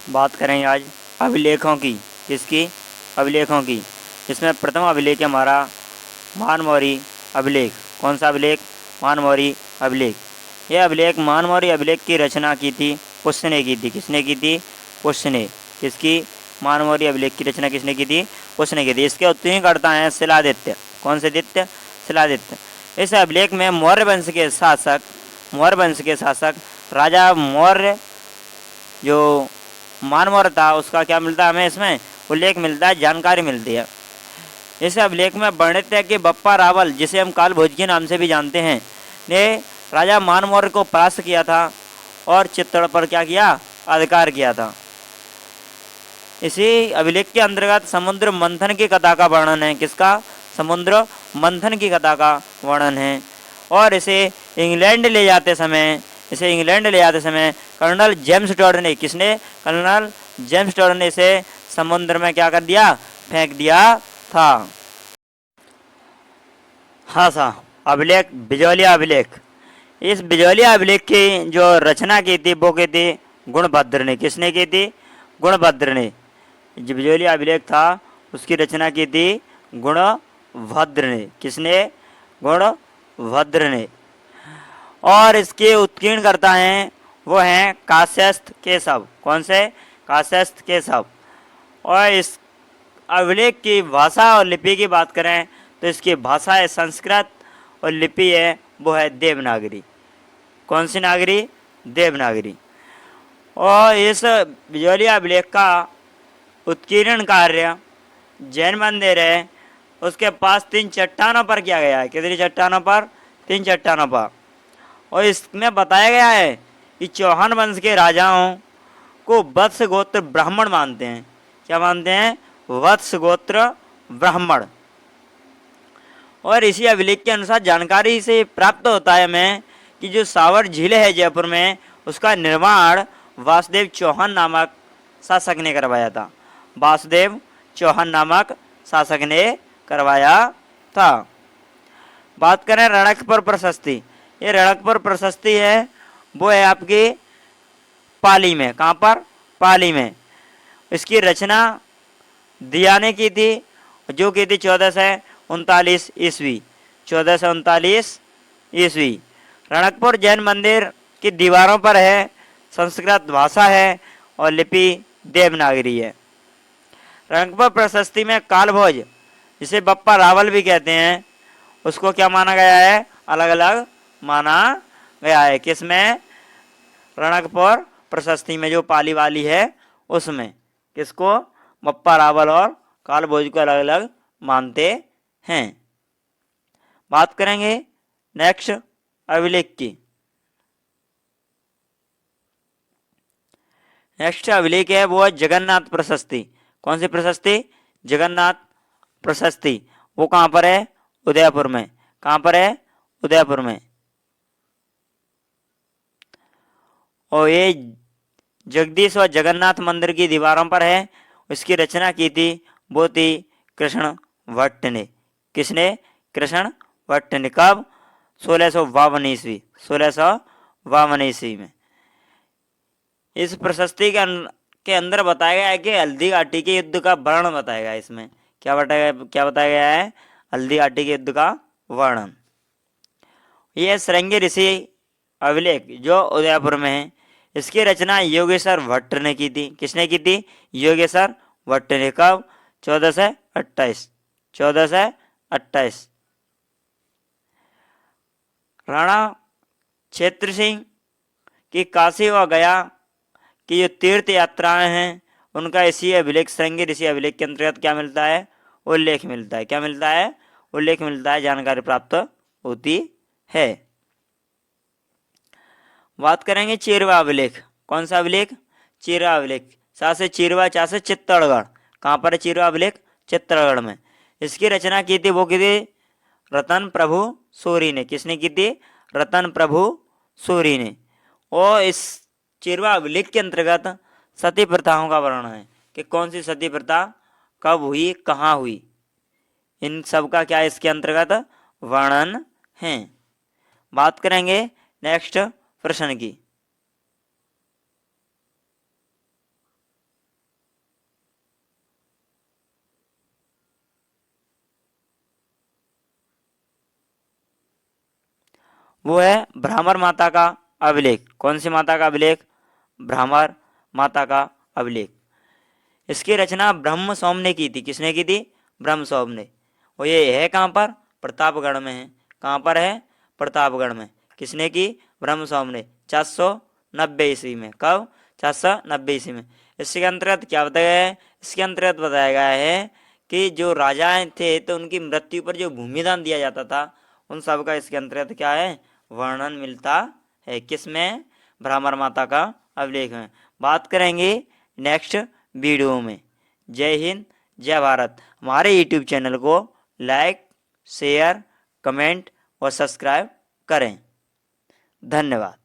बात करेंगे आज अभिलेखों की। किसकी? अभिलेखों की। इसमें प्रथम अभिलेख है हमारा महानमौरी अभिलेख। कौन सा अभिलेख? महानमौरी अभिलेख। यह अभिलेख महानमौरी अभिलेख की रचना की थी पुष्य ने की थी। किसने की थी? पुष्य ने। किसकी? महानमौरी अभिलेख की रचना किसने की थी? पुष्य ने की थी। इसके उत्तीर्णकर्ता हैं शिलादित्य। कौन से दित्य? शिलादित्य। इस अभिलेख में मौर्य वंश के शासक राजा मौर्य जो मानमौर्य था उसका क्या मिलता है हमें? इसमें उल्लेख मिलता है, जानकारी मिलती है। इस अभिलेख में वर्णित है कि बप्पा रावल, जिसे हम कालभोज के नाम से भी जानते हैं, ने राजा मानमौर्य को परास्त किया था और चित्तौड़ पर क्या किया? अधिकार किया था। इसी अभिलेख के अंतर्गत समुद्र मंथन की कथा का वर्णन है। किसका? समुद्र मंथन की कथा का वर्णन है। और इसे इंग्लैंड ले जाते समय कर्नल जेम्स टॉड ने, किसने? कर्नल जेम्स टॉड ने इसे समुद्र में क्या कर दिया? फेंक दिया था। हाँ सा अभिलेख बिजौलिया अभिलेख। इस बिजौलिया अभिलेख की जो रचना की थी वो की थी गुणभद्र ने। किसने की थी? गुणभद्र ने। जो बिजौलिया अभिलेख था उसकी रचना की थी गुणभद्र ने। किसने? गुणभद्र ने। और इसके उत्कीर्णकर्ता हैं वो हैं काश्यस्थ केशव। कौन से? काश्यस्थ केशव। और इस अभिलेख की भाषा और लिपि की बात करें तो इसकी भाषा है संस्कृत और लिपि है वो है देवनागरी। कौन सी नागरी? देवनागरी। और इस बिजौलिया अभिलेख का उत्कीर्णन कार्य जैन मंदिर है उसके पास 3 चट्टानों पर किया गया है। कितनी चट्टानों पर? 3 चट्टानों पर। और इसमें बताया गया है कि चौहान वंश के राजाओं को वत्स गोत्र ब्राह्मण मानते हैं। क्या मानते हैं? वत्स गोत्र ब्राह्मण। और इसी अभिलेख के अनुसार जानकारी से प्राप्त होता है हमें कि जो सावर झील है जयपुर में उसका निर्माण वासुदेव चौहान नामक शासक ने करवाया था। वासुदेव चौहान नामक शासक ने करवाया था। बात करें रणकपुर प्रशस्ति। ये रणकपुर प्रशस्ति है वो है आपकी पाली में। कहाँ पर? पाली में। इसकी रचना दिया ने की थी जो की थी 1439 ईस्वी। 1439 ईस्वी। रणकपुर जैन मंदिर की दीवारों पर है, संस्कृत भाषा है और लिपि देवनागरी है। रणकपुर प्रशस्ति में कालभोज, जिसे बप्पा रावल भी कहते हैं, उसको क्या माना गया है? अलग अलग माना गया है। किसमें? रणकपुर प्रशस्ति में जो पाली वाली है उसमें। किसको? बप्पा रावल और कालभोज को अलग अलग मानते हैं। बात करेंगे नेक्स्ट अभिलेख की। नेक्स्ट अभिलेख है वो है जगन्नाथ प्रशस्ति। कौन सी प्रशस्ति? जगन्नाथ प्रशस्ति। वो कहाँ पर है? उदयपुर में। कहाँ पर है? उदयपुर में। और ये जगदीश और जगन्नाथ मंदिर की दीवारों पर है। उसकी रचना की थी वो थी कृष्ण भट्ट ने। किसने? कृष्ण भट्ट ने। कब? 1652 ईस्वी। 1652 ईस्वी में। इस प्रशस्ति के अंदर बताया गया है कि हल्दी घाटी के युद्ध का वर्णन बताया गया है। इसमें क्या बताया गया है? हल्दी घाटी के युद्ध का वर्णन। यह श्रृंगी ऋषि अभिलेख जो उदयपुर में है, इसकी रचना योगेश्वर भट्ट ने की थी। किसने की थी? योगेश्वर भट्ट ने। कब? 1428। 1428। राणा क्षेत्र सिंह की काशी व गया की जो तीर्थ यात्राएं हैं उनका इसी अभिलेख श्रृंगी ऋषि अभिलेख के अंतर्गत क्या मिलता है? उल्लेख मिलता है। क्या मिलता है? उल्लेख मिलता है, जानकारी प्राप्त होती है। बात करेंगे चीरवा अभिलेख। कौन सा अभिलेख? चीरवा अभिलेख। सा से चीरवा, चा से चित्तौड़गढ़। कहाँ पर है चीरवा अभिलेख? चित्तौड़गढ़ में। इसकी रचना की थी वो की थी रतन प्रभु सूरी ने। किसने की थी? रतन प्रभु सूरी ने। और इस चीरवा अभिलेख के अंतर्गत सती प्रथाओं का वर्णन है कि कौन सी सती प्रथा कब हुई, कहाँ हुई, इन सब का क्या इसके अंतर्गत वर्णन है। बात करेंगे नेक्स्ट प्रश्न की। वो है भ्रामर माता का अभिलेख। कौन सी माता का अभिलेख? भ्रामर माता का अभिलेख। इसकी रचना ब्रह्म सोम ने की थी। किसने की थी? ब्रह्म सोम ने। और ये है कहाँ पर? प्रतापगढ़ में है। कहाँ पर है? प्रतापगढ़ में। किसने की? ब्रह्म सोम ने 490 ईस्वी में। कब? 490 ईस्वी में। इसके अंतर्गत क्या बताया गया है? इसके अंतर्गत बताया गया है कि जो राजाएं थे तो उनकी मृत्यु पर जो भूमिदान दिया जाता था उन सब का इसके अंतर्गत क्या है? वर्णन मिलता है। किसमें? भ्रामर माता का अभिलेख में। बात करेंगे नेक्स्ट वीडियो में। जय हिंद, जय भारत। हमारे यूट्यूब चैनल को लाइक, शेयर, कमेंट और सब्सक्राइब करें। धन्यवाद।